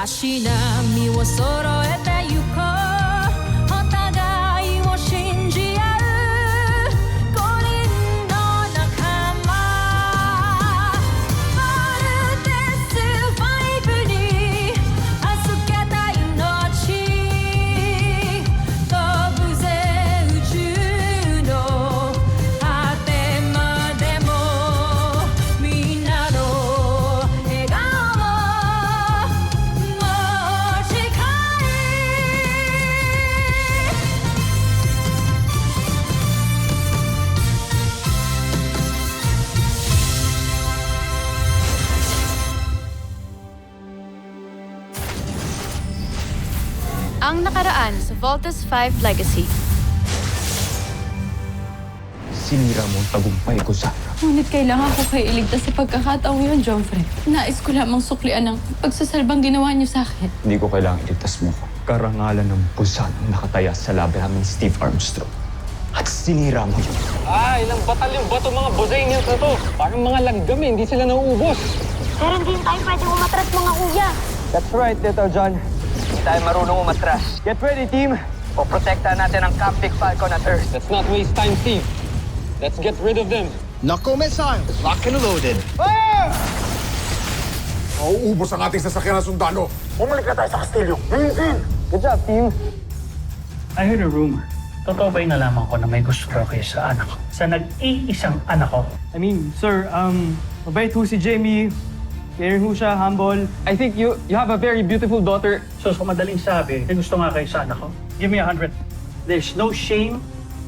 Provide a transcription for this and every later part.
し波を揃えてゆこうお互いを信じ合う5人の仲間まるでスファイブに預けた命飛ぶぜ宇宙の果てまでもみんなの笑顔Ang nakaraan sa Voltes 5 Legacy. Sinira mo ang tagumpay ko, Sandra. Ngunit kailangan ko kayo iligtas sa pagkakataong yun, Joffrey. Nais ko lamang suklian ang pagsasalbang ginawa niyo sa akin. Hindi ko kailangan iligtas mo ko. Karangalan ng busan ang nakataya sa labi namin Steve Armstrong. At sinira mo yun. Ilang batalyong ba itong mga Bosanians na to? Parang mga langgam eh, hindi sila nauubos. Pero hindi tayo pwedeng umatras, mga kuya. That's right, Little John. Hindi tayo marunong umatras. Get ready, team. O protektahan natin ang Camp Big Falcon at Earth. Let's not waste time, Steve. Let's get rid of them. Knuckle missiles, locked and loaded. Mauubos ang ating sasakyan ng sundalo. Bumalik na tayo sa kastilyo. Good job, team. I heard a rumor. Totoo ba yung nalaman ko na may gusto raw kayo sa anak ko? Sa nag-iisang anak ko? I mean, sir, mabait ho si Jamie. Caring ho siya, humble. I think you have a very beautiful daughter. So, sa madaling sabi, may gusto nga kayo sa anak ko? Give me 100. There's no shame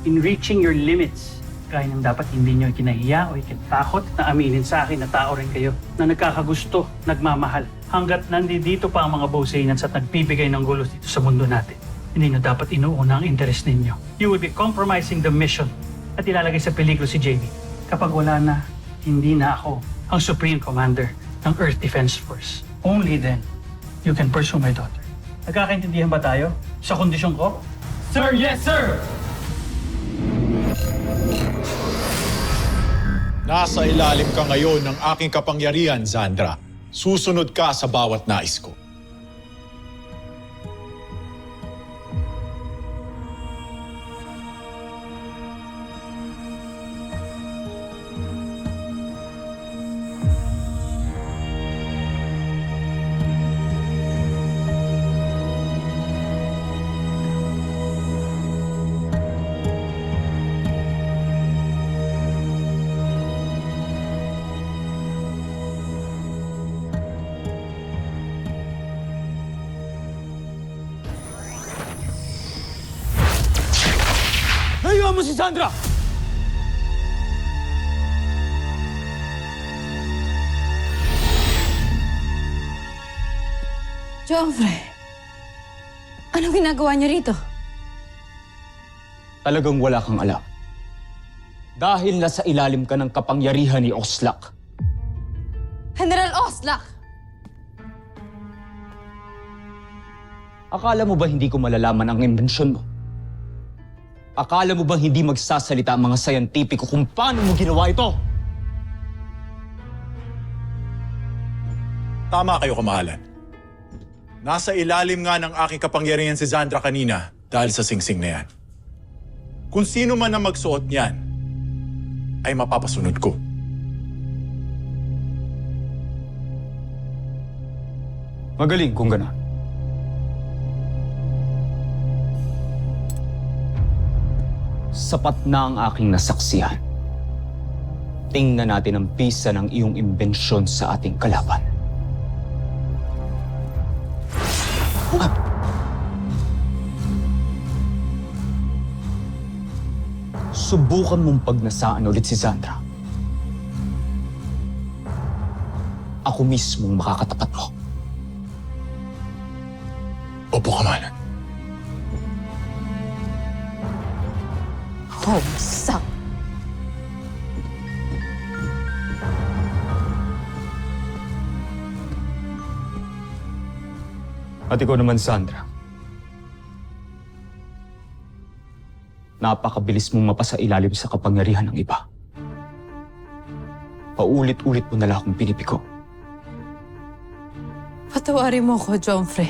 in reaching your limits. Kaya nang dapat hindi nyo ikinahiya o ikinatakot na aminin sa akin na tao rin kayo na nagkakagusto, nagmamahal. Hanggat nandito pa ang mga Bosanians at nagbibigay ng gulo dito sa mundo natin, hindi nyo dapat inuuna ang interes ninyo. You would be compromising the mission at ilalagay sa peligro si Jamie. Kapag wala na, hindi na ako ang Supreme Commander ng Earth Defense Force. Only then, you can pursue my daughter. Nagkakaintindihan ba tayo sa kondisyon ko? Sir, yes, sir! Nasa ilalim ka ngayon ng aking kapangyarihan, Zandra. Susunod ka sa bawat nais ko. Layuan mo si Sandra! Joffrey, anong ginagawa niyo rito? Talagang wala kang alam. Dahil nasa ilalim ka ng kapangyarihan ni Oslak. General Oslak! Akala mo ba hindi ko malalaman ang imbensyon mo? Akala mo bang hindi magsasalita ang mga sayantipiko kung paano mo ginawa ito? Tama kayo, kamahalan. Nasa ilalim nga ng aking kapangyarihan si Zandra kanina dahil sa singsing na yan. Kung sino man ang magsuot niyan, ay mapapasunod ko. Magaling kung gano'n. Sapat na ang aking nasaksihan. Tingnan natin ang pisa ng iyong imbensyon sa ating kalaban. Subukan mong pagnasaan ulit si Zandra. Ako mismong makakatapat mo. Opo, kamahalan. Homsak! At ikaw naman, Sandra. Napakabilis mong mapasailalim sa kapangyarihan ng iba. Paulit-ulit mo na lang akong pinipiko. Patawarin mo ko, Jomfre.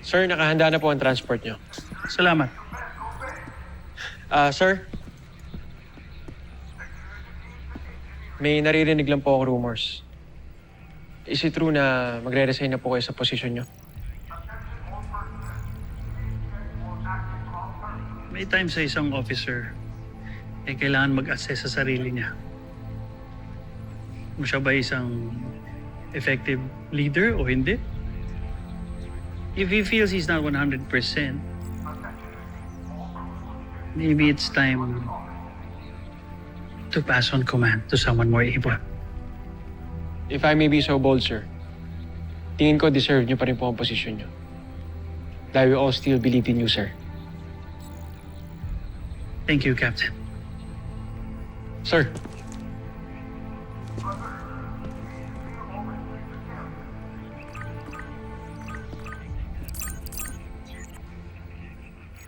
Sir, nakahanda na po ang transport nyo. Salamat. Sir? May naririnig lang po akong rumors. Is it true na magre-resign na po kayo sa posisyon nyo? May time sa isang officer, kailangan mag-assess sa sarili niya. Kung siya ba isang effective leader o hindi. If he feels he's not 100%, maybe it's time to pass on command to someone more able. If I may be so bold, sir, tingin ko deserve nyo pa rin po ang posisyon nyo. Dahil we all still believe in you, sir. Thank you, Captain. Sir,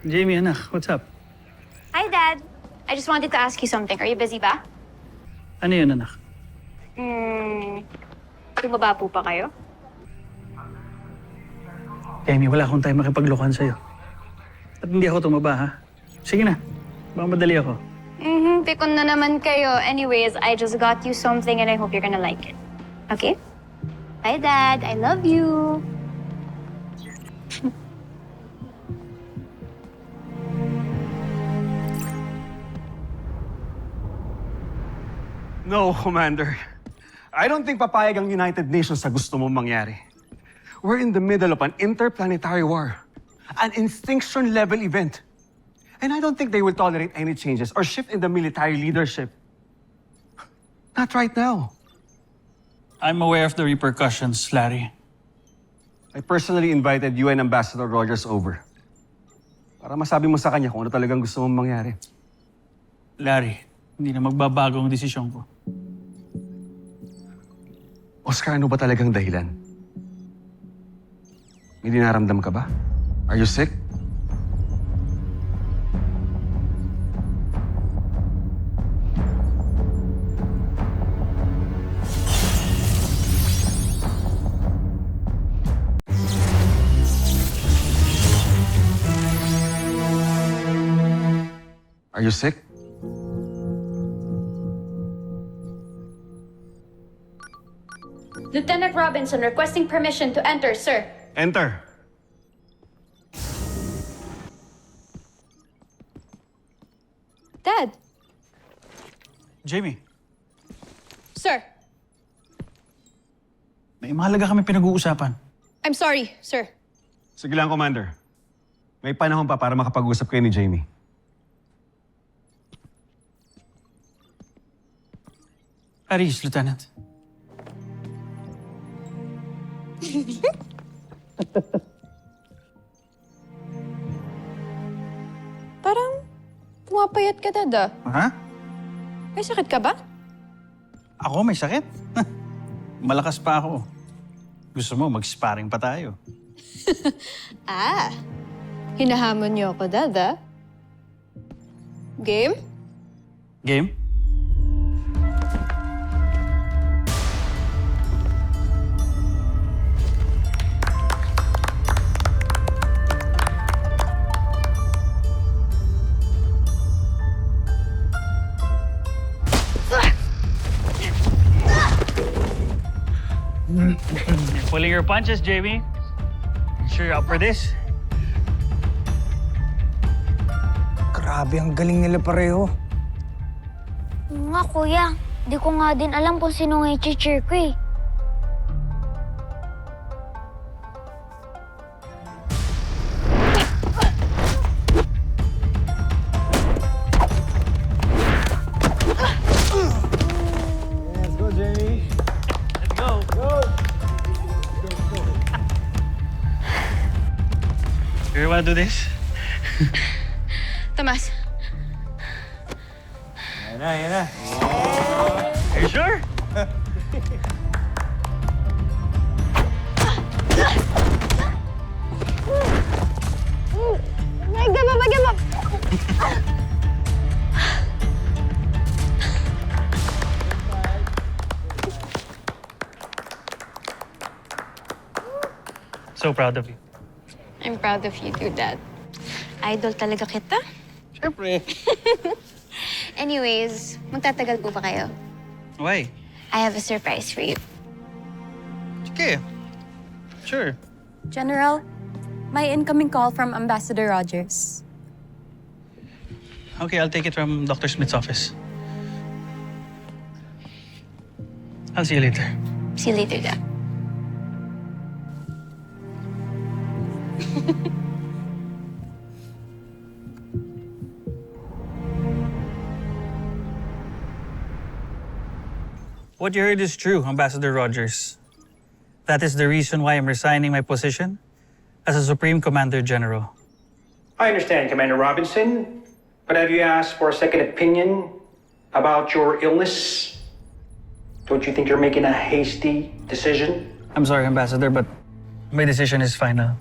Jamie, anak, what's up? Hi, Dad. I just wanted to ask you something. Are you busy ba? Ano yun, anak? Tumaba po pa kayo? Jamie, wala akong time makipaglokohan sa'yo. At hindi ako tumaba, ha? Sige na. Baka madali ako. Pikon na naman kayo. Anyways, I just got you something and I hope you're gonna like it. Okay? Bye, Dad. I love you. No, Commander. I don't think papayag ang United Nations sa gusto mong mangyari. We're in the middle of an interplanetary war. An extinction-level event. And I don't think they will tolerate any changes or shift in the military leadership. Not right now. I'm aware of the repercussions, Larry. I personally invited UN Ambassador Rogers over. Para masabi mo sa kanya kung ano talagang gusto mong mangyari. Larry, hindi na magbabago ang desisyon ko. Oscar, ano ba talagang dahilan? May dinaramdam ka ba? Are you sick? Are you sick? Lieutenant Robinson requesting permission to enter, sir. Enter. Dad. Jamie, Sir. may mahalaga kami pinag-uusapan. I'm sorry, sir. Sige lang, Commander. May panahon pa para makapag-usap kayo ni Jamie. Aris, Lieutenant. Parang pumapayat ka, Dad, ah. Ha? May sakit ka ba? Ako may sakit? Malakas pa ako. Gusto mo, mag-sparring pa tayo. Hinahamon niyo ako, Dad, ah. Game? Game? Pulling your punches, Jamie. Sure you're up for this? Grabe, ang galing nila pareho. Nga, kuya. Di ko nga din alam kung sino nga i-cheer ko eh. Let's go, Jamie. Let's go. You wanna do this? Tomas, Yan na. Are you sure? So proud of you. I'm proud of you too, Dad. Idol talaga kita. Siyempre. Anyways, magtatagal po ba kayo? Why? I have a surprise for you. Sige. Sure. General, my incoming call from Ambassador Rogers. Okay, I'll take it from Dr. Smith's office. I'll see you later. See you later, Dad. What you heard is true, Ambassador Rogers. That is the reason why I'm resigning my position as a Supreme Commander General. I understand, Commander Robinson, but have you asked for a second opinion about your illness? Don't you think you're making a hasty decision? I'm sorry, Ambassador, but my decision is final.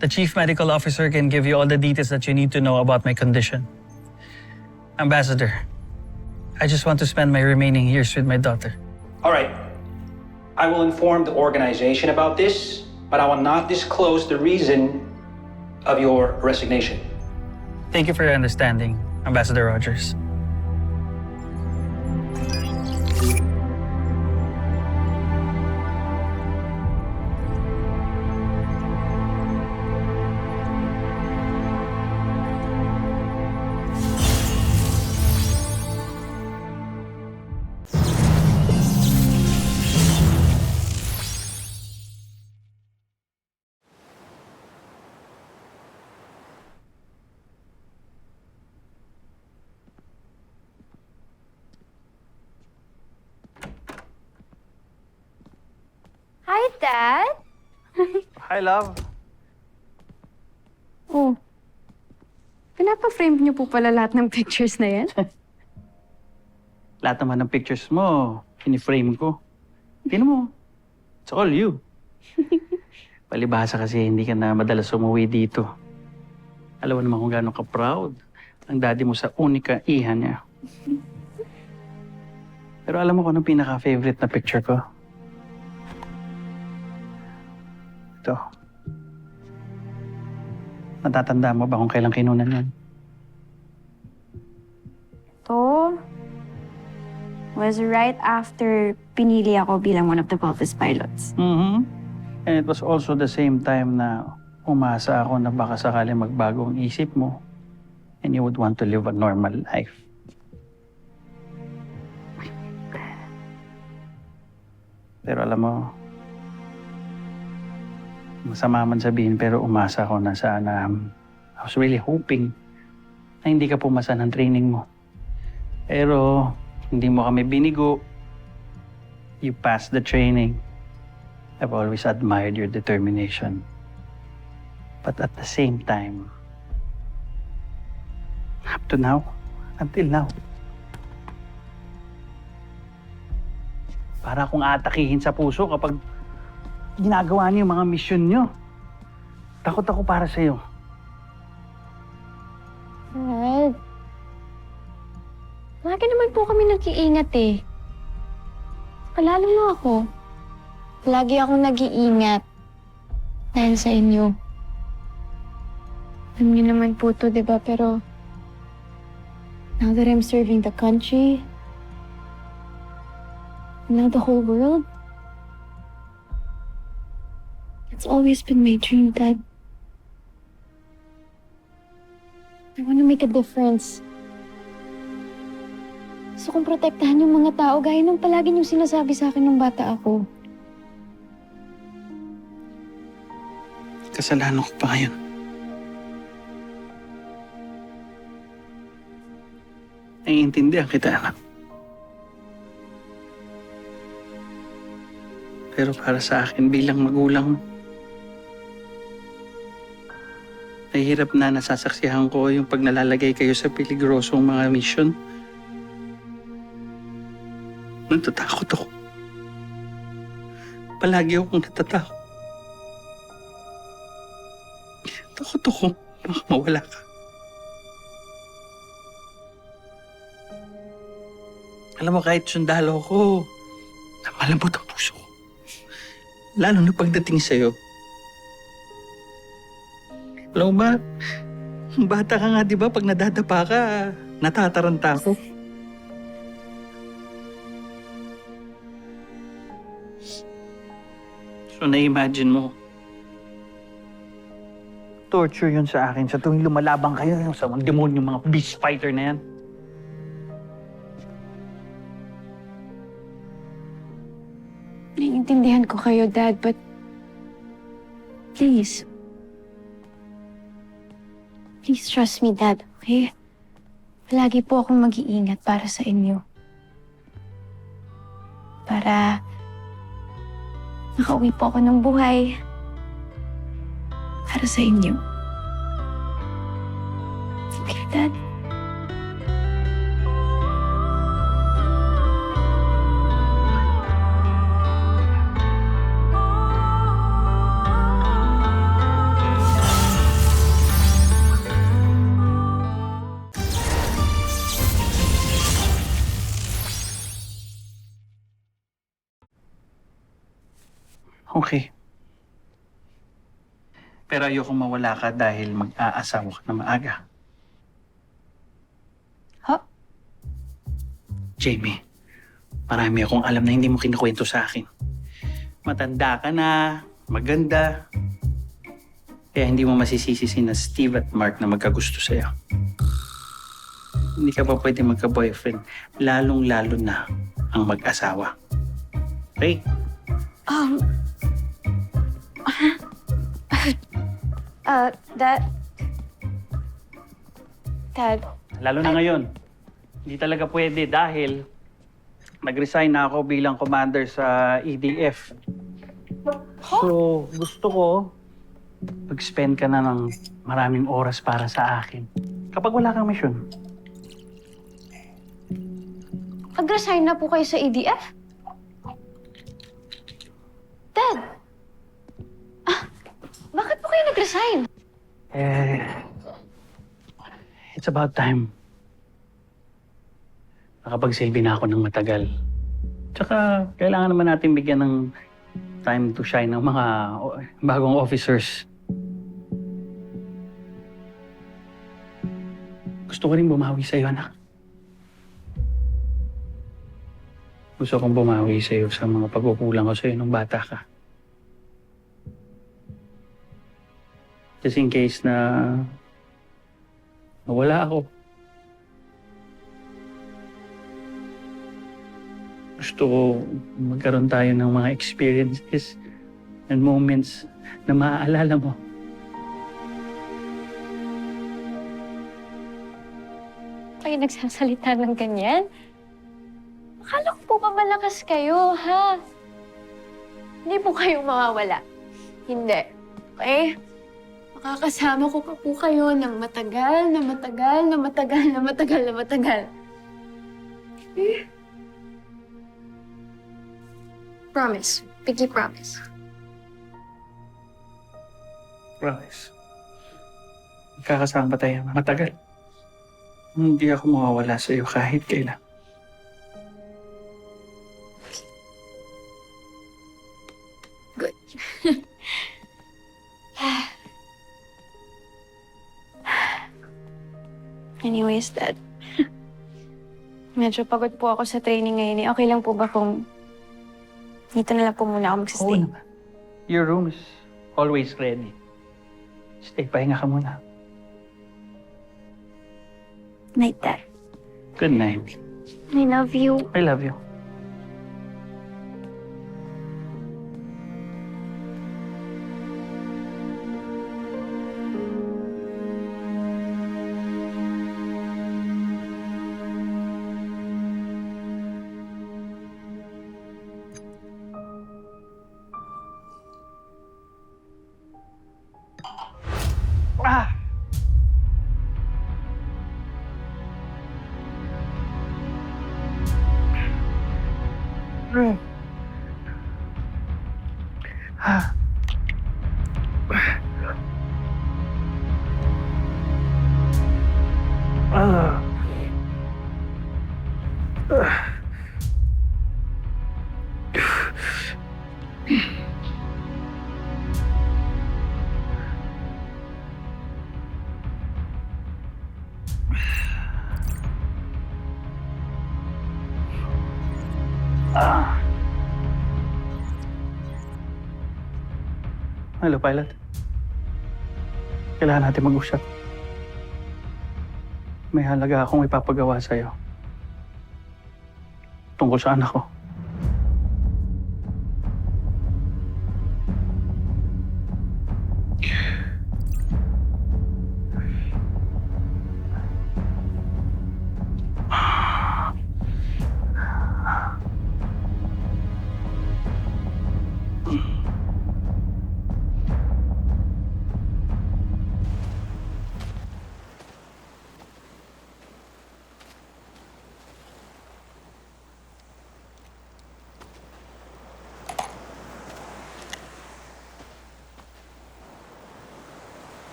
The Chief Medical Officer can give you all the details that you need to know about my condition. Ambassador, I just want to spend my remaining years with my daughter. All right. I will inform the organization about this, but I will not disclose the reason of your resignation. Thank you for your understanding, Ambassador Rogers. Hi, Dad. Hi, love. Oh, pinapa-frame niyo po pala lahat ng pictures na yan? Lahat naman ng pictures mo, piniframe ko. Tingnan mo, it's all you. Palibhasa kasi hindi ka na madalas umuwi dito. Alam mo naman kung gaano ka-proud ang daddy mo sa unika iha niya. Pero alam mo kung anong pinaka-favorite na picture ko? Ito. Natatanda mo ba kung kailan kinunan yan? To was right after pinili ako bilang one of the Voltes pilots. Mm-hmm. And it was also the same time na umasa ako na baka sakali magbago ang isip mo and you would want to live a normal life. Pero alam mo, masama man sabihin pero umasa ako na sana I was really hoping na hindi ka pumasa ng training mo. Pero hindi mo kami binigo. You passed the training. I've always admired your determination. But at the same time, up to now, until now, para akong atakihin sa puso kapag ginagawa niyo yung mga mission niyo. Takot ako para sa'yo. Dad, lagi naman po kami nag-iingat eh. Kalalo mo ako. Lagi akong nag-iingat dahil sa inyo. Alam niyo naman po to, di ba? Pero now that I'm serving the country, now the whole world, it's always been my dream, Dad. I want to make a difference. Gusto kong protektahan yung mga tao gaya ng palagi niyong sinasabi sa akin nung bata ako. Kasalanan ko pa ngayon. Naiintindihan kita, anak. Pero para sa akin bilang magulang mo, Nahihirap na nasasaksihan ko yung pag nalalagay kayo sa peligrosong mga mission. Natatakot ako. Palagi akong natatakot. Takot ako. Baka mawala ka. Alam mo, kahit sundalo ko, malambot ang puso ko. Lalo na pagdating sa'yo. Alam mo ba, bata ka nga, di ba? Pag nadadapa ka, natataranta ako. So, na-imagine mo, torture yun sa akin sa tuwing lumalabang kayo yung sa mga demonyo, mga beast fighter na yan. Naiintindihan ko kayo, Dad, but please. Please trust me, Dad, okay? Palagi po akong mag-iingat para sa inyo. Para makauwi po ako ng buhay para sa inyo. Okay, Dad? Okay. Pero ayokong mawala ka dahil mag-aasawa ka na maaga. Ha? Jamie, marami akong alam na hindi mo kinukwento sa akin. Matanda ka na, maganda. Kaya hindi mo masisisi sina Steve at Mark na magkagusto sa'yo. Hindi ka pa pwede magka-boyfriend, lalong-lalo na ang mag-asawa. Okay? Dad, Lalo na ngayon. Hindi talaga pwede dahil nag-resign na ako bilang commander sa EDF. So, gusto ko mag-spend ka na ng maraming oras para sa akin. Kapag wala kang mission. nag-resign na po kayo sa EDF? Dad! Bakit po kayo nag-resign? It's about time. Nakapagsilbi na ako ng matagal. Tsaka, kailangan naman natin bigyan ng time to shine ng mga bagong officers. Gusto ko rin bumawi sa'yo, anak. Gusto kong bumawi sa'yo sa mga pagkukulang ko sa'yo nung bata ka. Just in case na nawala ako. Gusto ko magkaroon tayo ng mga experiences and moments na maaalala mo. Kayo nagsasalita ng ganyan? Akala ko po ba malakas kayo, ha? Hindi po kayo mawawala. Hindi. Okay? Makakasama ko pa po kayo ng matagal na matagal na matagal na matagal na matagal. Okay? Promise. Pinky promise. Promise. Magkakasama pa tayo matagal. Hindi ako mawawala sa iyo kahit kailan. Good. Anyways, Dad. Medyo pagod po ako sa training ngayon. Okay lang po ba kung dito na lang po muna ako magsistay? Oo naman. Your room is always ready. Stay, pahinga ka muna. Night, Dad. Good night. I love you. I love you. Hello, pilot. Kailangan natin mag-usap. May halaga akong ipapagawa sa'yo. Tungkol sa anak ko.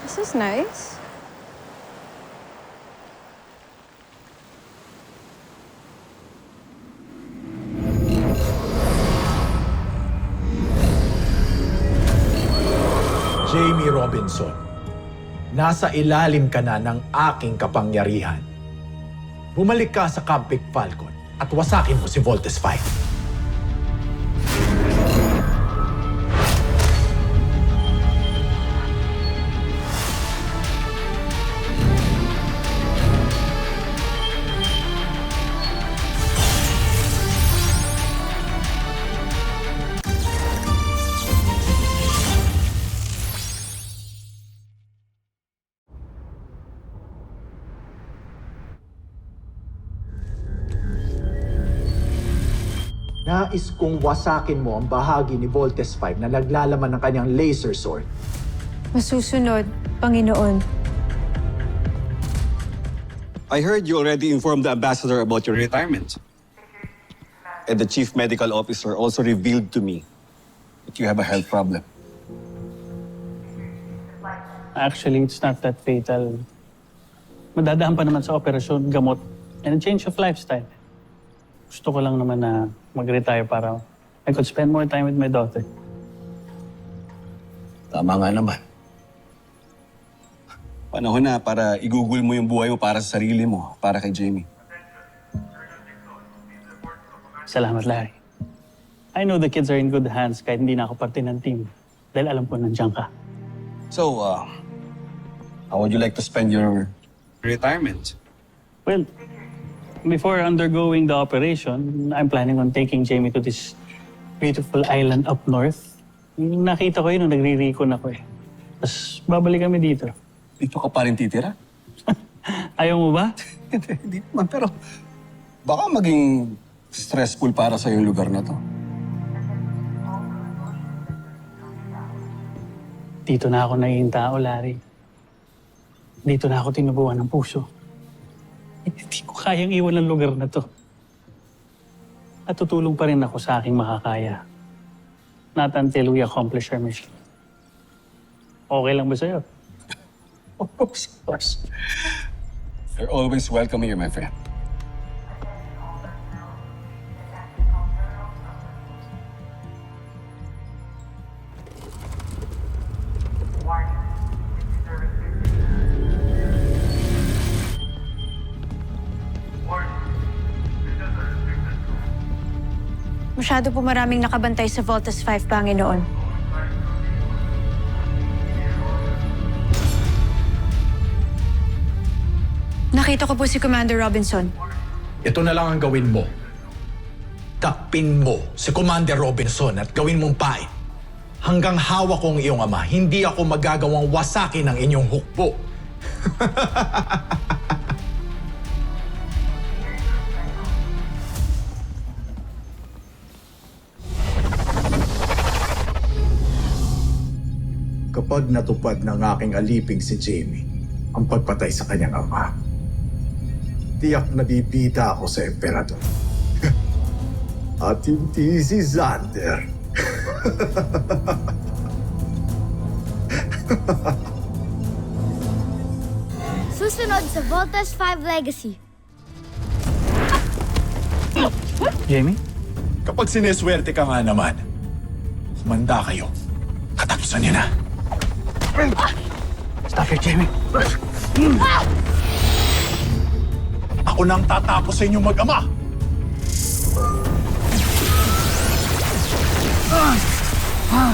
This is nice. Jamie Robinson, nasa ilalim ka na ng aking kapangyarihan. Bumalik ka sa Camp Big Falcon at wasakin mo si Voltes 5. Nais kong wasakin mo ang bahagi ni Voltes 5 na naglalaman ng kanyang laser sword. Masusunod, Panginoon. I heard you already informed the ambassador about your retirement. And the chief medical officer also revealed to me that you have a health problem. Actually, it's not that fatal. Madadaan pa naman sa operasyon, gamot, and a change of lifestyle. Gusto ko lang naman na mag-retire para I could spend more time with my daughter. Tama nga naman. Panahon na para igugol mo yung buhay mo para sa sarili mo, para kay Jamie. Salamat, Larry. I know the kids are in good hands kahit hindi na ako parte ng team. Dahil alam ko nandiyan ka. So, how would you like to spend your retirement? Well, before undergoing the operation, I'm planning on taking Jamie to this beautiful island up north. Yung nakita ko yun nung nagre-recon ako eh. Tapos babalik kami dito. Dito ka pa rin titira? Ayaw mo ba? Hindi naman, pero baka maging stressful para sa yung lugar na to. Dito na ako naging tao, Larry. Dito na ako tinubuan ng puso. Hindi ko kayang iwan ang lugar na to. At tutulong pa rin ako sa aking makakaya. Not until we accomplish our mission. Okay lang ba sa'yo? Of course. You're always welcome here, my friend. Masyado po maraming nakabantay sa Voltes 5, Panginoon. Nakita ko po si Commander Robinson. Ito na lang ang gawin mo. Takpin mo si Commander Robinson at gawin mong pain. Hanggang hawak ko ang iyong ama, hindi ako magagawang wasakin ang inyong hukbo. Kapag natupad ng aking aliping si Jamie ang pagpatay sa kanyang ama, tiyak na bibida ako sa emperador. At hindi si Xander. Susunod sa Voltes 5 Legacy. Jamie? Kapag sineswerte ka nga naman, kumanda kayo. Katapusan niyo na. Stop here, Jamie. Ako nang tatapos sa inyong mag-ama. Ah!